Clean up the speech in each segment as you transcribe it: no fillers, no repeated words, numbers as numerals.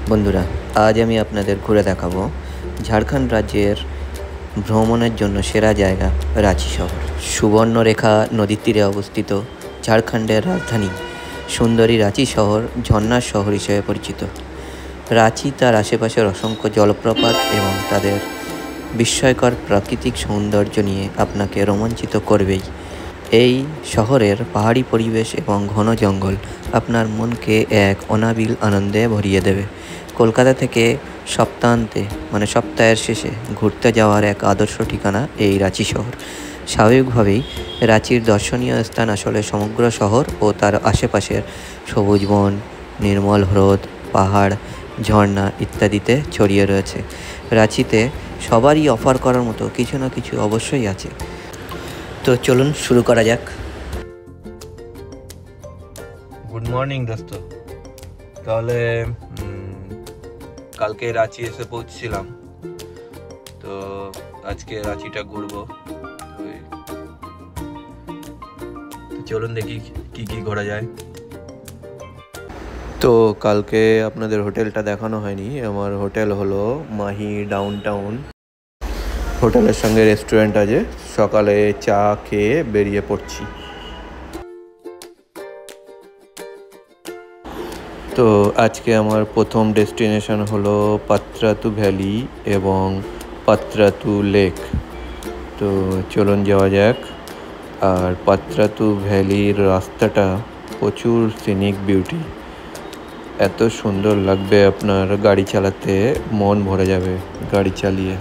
বন্ধুরা, আজ আমি আপনাদের ঘুরে দেখাবো ঝাড়খণ্ড রাজ্যের ভ্রমণের জন্য সেরা জায়গা রাঁচি শহর। সুবর্ণরেখা নদীর তীরে অবস্থিত ঝাড়খণ্ডের রাজধানী সুন্দরী রাঁচি শহর ঝর্ণার শহর হিসেবে পরিচিত। রাঁচি তার আশেপাশের অসংখ্য জলপ্রপাত এবং তাদের বিস্ময়কর প্রাকৃতিক সৌন্দর্য নিয়ে আপনাকে রোমাঞ্চিত করবেই। এই শহরের পাহাড়ি পরিবেশ এবং ঘন জঙ্গল আপনার মনকে এক অনাবিল আনন্দে ভরিয়ে দেবে। কলকাতা থেকে সপ্তাহের শেষে ঘুরতে যাওয়ার এক আদর্শ ঠিকানা এই রাঁচি শহর। স্বাভাবিকভাবেই রাঁচির দর্শনীয় স্থান আসলে সমগ্র শহর ও তার আশেপাশের সবুজ বন, নির্মল হ্রদ, পাহাড়, ঝর্ণা ইত্যাদিতে ছড়িয়ে রয়েছে। রাঁচিতে সবারই অফার করার মতো কিছু না কিছু অবশ্যই আছে। তো চলুন শুরু করা যাক। গুড মর্নিং দোস্ত। তাহলে কালকে রাঁচি এসে পৌঁছছিলাম, তো আজকে রাঁচিটা ঘুরবো। তো চলুন দেখি কি কি ঘোরা যায়। তো কালকে আপনাদের হোটেলটা দেখানো হয়নি। আমার হোটেল হলো মাহি ডাউনটাউন। হোটেলের সঙ্গে রেস্টুরেন্ট আছে। সকালে চা খেয়ে বেরিয়ে পড়ছি। তো আজকে আমার প্রথম ডেস্টিনেশন হলো পাত্রাতু ভ্যালি এবং পাত্রাতু লেক। তো চলুন যাওয়া যাক। আর পাত্রাতু ভ্যালির রাস্তাটা প্রচুর সিনিক বিউটি, এত সুন্দর লাগবে, আপনার গাড়ি চালাতে মন ভরে যাবে গাড়ি চালিয়ে।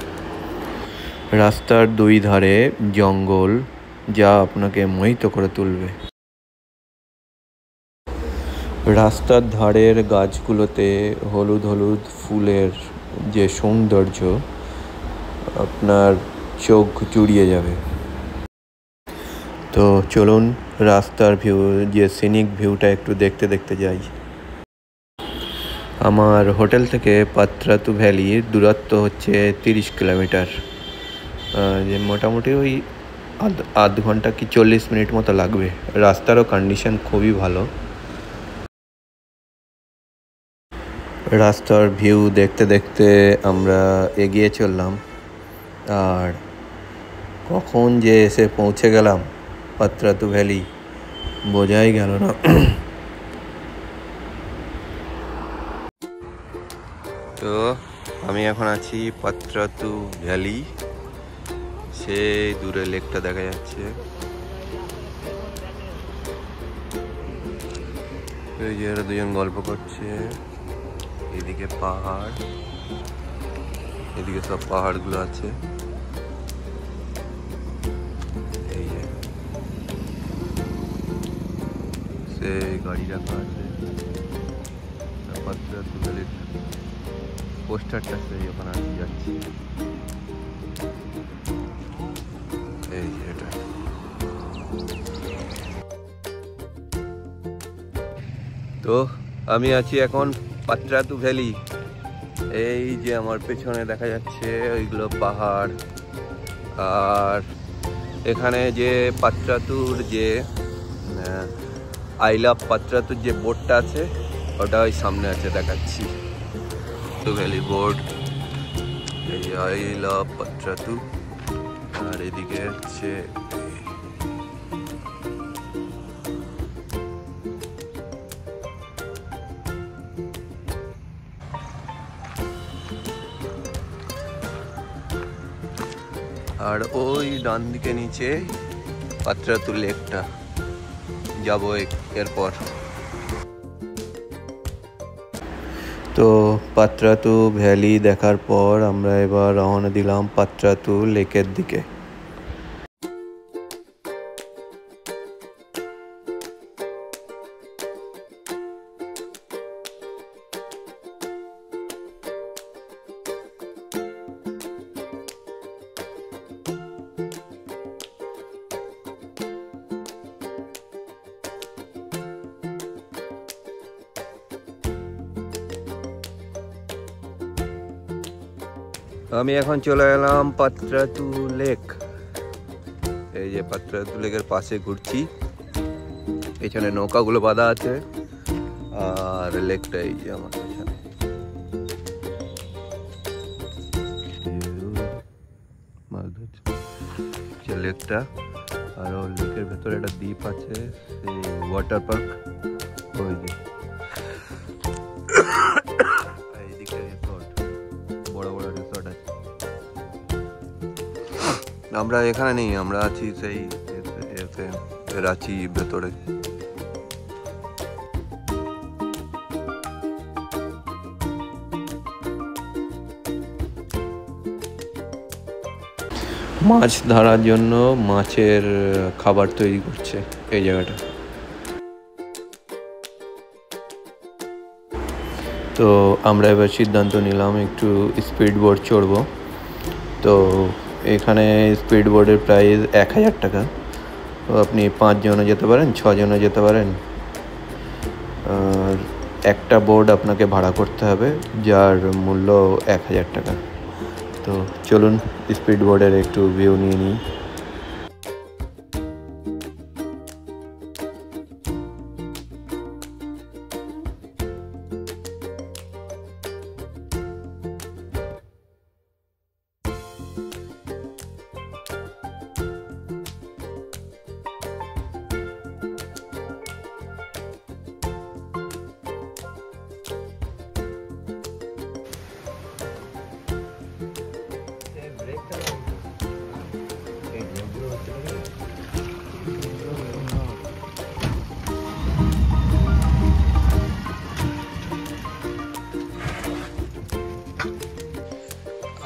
রাস্তার দুই ধারে জঙ্গল, যা আপনাকে মোহিত করে তুলবে। রাস্তার ধারের গাছগুলোতে হলুদ হলুদ ফুলের যে সৌন্দর্য, আপনার চোখ জুড়িয়ে যাবে। তো চলুন রাস্তার যে সিনিক ভিউটা একটু দেখতে দেখতে যাই। আমার হোটেল থেকে পাত্রাতু ভ্যালির দূরত্ব হচ্ছে 30 কিলোমিটার। যে মোটামুটি ওই আধ ঘন্টা কি 40 মিনিট মতো লাগবে। রাস্তারও কন্ডিশন খুবই ভালো। রাস্তার ভিউ দেখতে দেখতে আমরা এগিয়ে চললাম, আর কখন যে এসে পৌঁছে গেলাম পাত্রাতু ভ্যালি বোঝাই গেল না। তো আমি এখন আছি পাত্রাতু ভ্যালি। সেই দূরে লেকটা দেখা যাচ্ছে। এই যে এরা দুজন গল্প করছে। এদিকে পাহাড়, এদিকে সব পাহাড়গুলো আছে। এই যে সেই গাড়ি রাখা আছে। পাত্রাতু ভ্যালির পোস্টারটা সেই ওখানে আমি যাচ্ছি। এই যে এটা। তো আমি আছি এখন পাত্রাতু ভ্যালি। এই যে আমার পেছনে দেখা যাচ্ছে ওইগুলো পাহাড়, আর এখানে যে পাত্রাতুর যে আই লাভ পাত্রাতুর যে বোর্ডটা আছে ওটা ওই সামনে আছে, দেখাচ্ছি। তো ভ্যালি বোর্ড, এই আই লাভ পাত্রাতু। আর এদিকে হচ্ছে আর ওই ডান দিকে নিচে পাত্রাতু লেকটা যাবো এরপর। তো পাত্রাতু ভ্যালি দেখার পর আমরা এবার রওনা দিলাম পাত্রাতু লেকের দিকে। আমি এখন চলে এলাম পাত্রাতু লেক। এই যে পাত্রাতু লেকের পাশে ঘুরছি। এখানে নৌকাগুলো বাঁধা আছে, আর লেকটা এই যে আমার পেছনে। লেকটা। আর ওই লেকের ভেতরে একটা দ্বীপ আছে, সেই ওয়াটার পার্ক ওই যে। এইদিকে রিসর্ট, বড় বড় রিসর্ট আছে। আমরা এখানে নেই, আমরা আছি সেই এতে রাঁচি ভেতরে। মাছ ধরার জন্য মাছের খাবার তৈরি করছে এই জায়গাটা। তো আমরা এবার সিদ্ধান্ত নিলাম একটু স্পিড বোট চড়বো। তো এখানে স্পিড বোটের প্রাইস 1000 টাকা। তো আপনি 5 জনও যেতে পারেন, 6 জনও যেতে পারেন। আর একটা বোট আপনাকে ভাড়া করতে হবে, যার মূল্য 1000 টাকা। তো চলুন স্পিড বোটের একটু ভিউ নিয়ে নিই।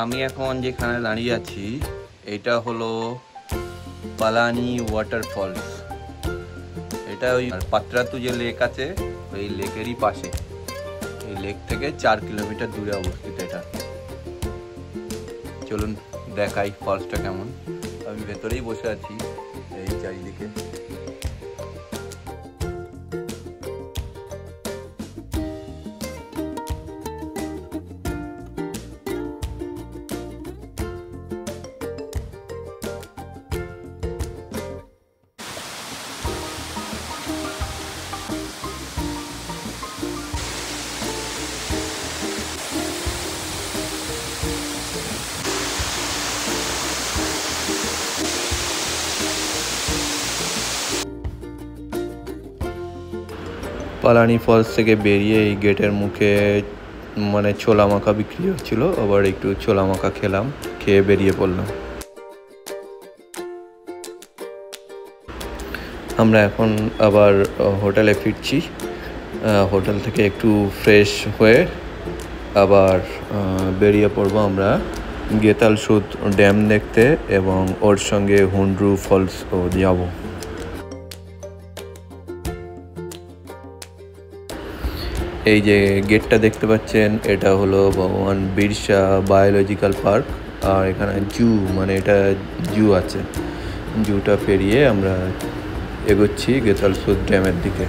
আমি এখন যেখানে দাঁড়িয়ে আছি এটা হলো পালানি ওয়াটারফলস। এটা ওই পাত্রাতু যে লেক আছে ওই লেকেরই পাশে। এই লেক থেকে 4 কিলোমিটার দূরে অবস্থিত এটা। চলুন দেখাই ফলসটা কেমন। আমি ভেতরেই বসে আছি এই চারিদিকে। পালানি ফলস থেকে বেরিয়ে এই গেটের মুখে মানে ছোলা মাখা বিক্রি হচ্ছিল, আবার একটু ছোলা মাখা খেলাম, খেয়ে বেরিয়ে পড়লাম। আমরা এখন আবার হোটেলে ফিরছি। হোটেল থেকে একটু ফ্রেশ হয়ে আবার বেরিয়ে পড়বো আমরা গেতালসুদ ড্যাম দেখতে, এবং ওর সঙ্গে হুন্ড্রু ফলসও যাব। এই যে গেটটা দেখতে পাচ্ছেন এটা হলো ভগবান বিরসা বায়োলজিক্যাল পার্ক। আর এখানে জু, মানে এটা জু আছে। জুটা পেরিয়ে আমরা এগোচ্ছি গেতালসুদ ড্যামের দিকে।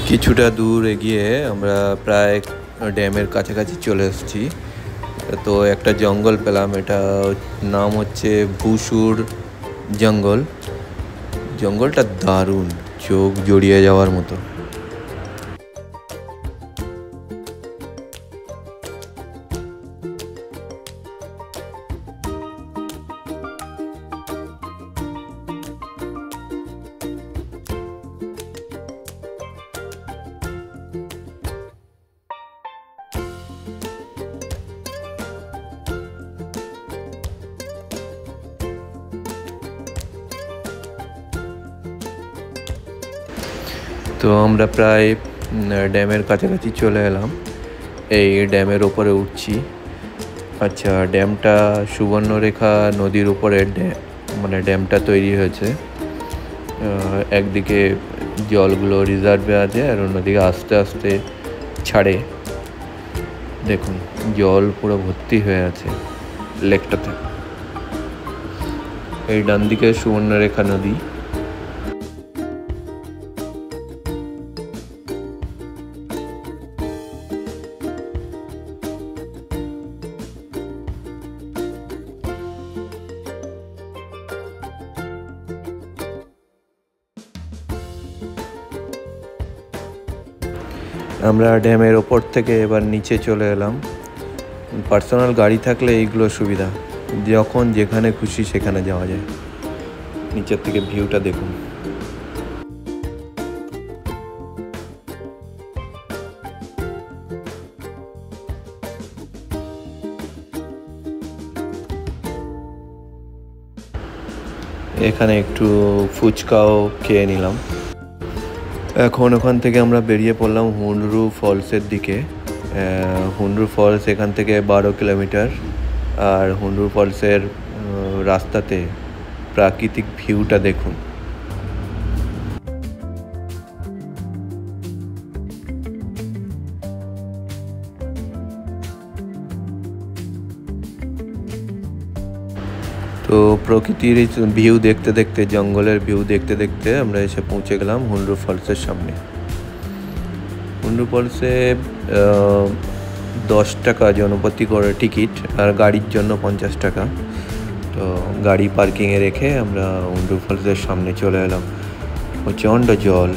কিছুটা দূর এগিয়ে আমরা প্রায় ড্যামের কাছাকাছি চলে এসেছি। তো একটা জঙ্গল পেলাম, এটা নাম হচ্ছে ভুসুর জঙ্গল। জঙ্গলটা দারুণ, চোখ জড়িয়ে যাওয়ার মতো। তো আমরা প্রায় ড্যামের কাছাকাছি চলে এলাম। এই ড্যামের ওপরে উঠছি। আচ্ছা, ড্যামটা সুবর্ণরেখা নদীর উপরে মানে ড্যামটা তৈরি হয়েছে। একদিকে জলগুলো রিজার্ভে আছে আর অন্যদিকে আস্তে আস্তে ছাড়ে। দেখুন জল পুরো ভর্তি হয়ে আছে লেকটাতে। এই ডান দিকে সুবর্ণরেখা নদী। আমরা ড্যামের ওপর থেকে এবার নিচে চলে এলাম। পার্সোনাল গাড়ি থাকলে এইগুলো সুবিধা। যখন যেখানে খুশি সেখানে যাওয়া যায়। নিচের থেকে ভিউটা দেখুন। এখানে একটু ফুচকাও খেয়ে নিলাম। এখন ওখান থেকে আমরা বেরিয়ে পড়লাম হুন্ডরু ফলসের দিকে। হুন্ডরু ফলস এখান থেকে 12 কিলোমিটার। আর হুন্ডরু ফলসের রাস্তাতে প্রাকৃতিক ভিউটা দেখুন। তো প্রকৃতির ভিউ দেখতে দেখতে, জঙ্গলের ভিউ দেখতে দেখতে আমরা এসে পৌঁছে গেলাম হুন্ডরু ফলসের সামনে। হুন্ডরু ফলসে 10 টাকা জনপ্রতি করে টিকিট, আর গাড়ির জন্য 50 টাকা। তো গাড়ি পার্কিংয়ে রেখে আমরা হুন্ডরু ফলসের সামনে চলে এলাম। প্রচণ্ড জল।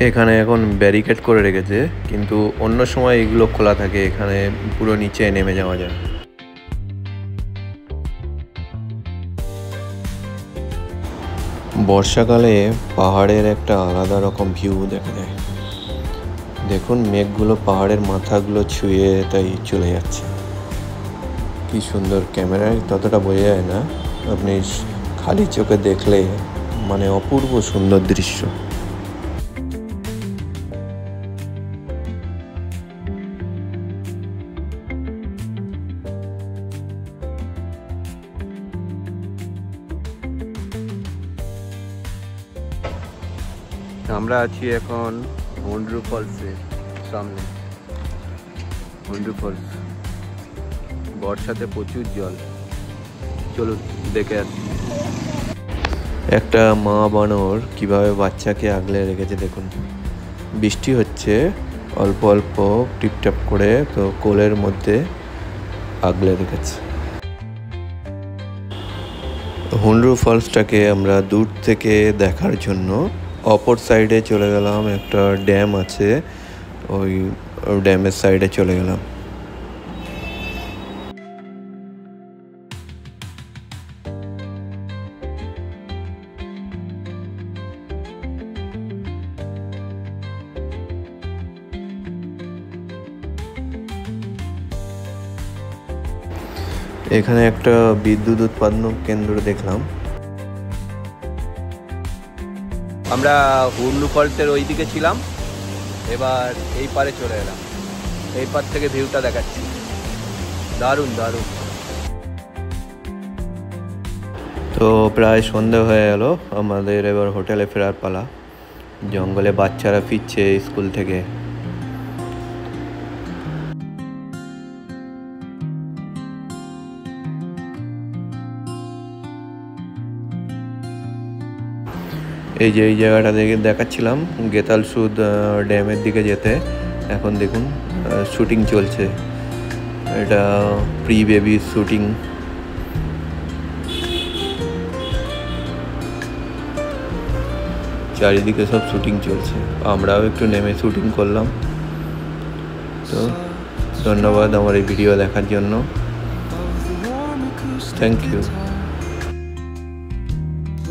এখানে এখন ব্যারিকেড করে রেখেছে, কিন্তু অন্য সময় এগুলো খোলা থাকে। এখানে পুরো নিচে নেমে যাওয়া যায়। বর্ষাকালে পাহাড়ের একটা আলাদা রকম ভিউ দেখা যায়। দেখুন মেঘগুলো পাহাড়ের মাথাগুলো ছুঁয়ে তাই চলে যাচ্ছে। কি সুন্দর, ক্যামেরায় ততটা বোঝা যায় না, আপনি খালি চোখে দেখলে মানে অপূর্ব সুন্দর দৃশ্য। আমরা আছি এখন হুন্ডরু ফলসের সামনে। হুন্ডরু ফলস, বর্ষাতে প্রচুর জল। চলুন দেখে আসি। একটা মা বানর কিভাবে বাচ্চাকে আগলে রেখেছে দেখুন। বৃষ্টি হচ্ছে অল্প অল্প টিপটাপ করে, তো কোলের মধ্যে আগলে রেখেছে। হুন্ডরু ফলসটাকে আমরা দূর থেকে দেখার জন্য অপর সাইডে চলে গেলাম। একটা ড্যাম আছে, ওই ড্যামের সাইডে চলে গেলাম। এখানে একটা বিদ্যুৎ উৎপাদন কেন্দ্র দেখলাম। আমরা হুন্ডরু ফলসের ওই দিকে ছিলাম, এবার এই পারে চলে এলাম। এই পার থেকে ভিউটা দেখাচ্ছি। দারুণ দারুণ। তো প্রায় সন্ধে হয়ে গেল, আমাদের এবার হোটেলে ফেরার পালা। জঙ্গলে বাচ্চারা ফিরছে স্কুল থেকে। এই যে এই জায়গাটা দেখাচ্ছিলাম গেতালসুদ ড্যামের দিকে যেতে। এখন দেখুন শুটিং চলছে, এটা প্রি বেবি শুটিং। চারিদিকে সব শুটিং চলছে, আমরাও একটু নেমে শুটিং করলাম। তো ধন্যবাদ আমার এই ভিডিও দেখার জন্য। Thank you.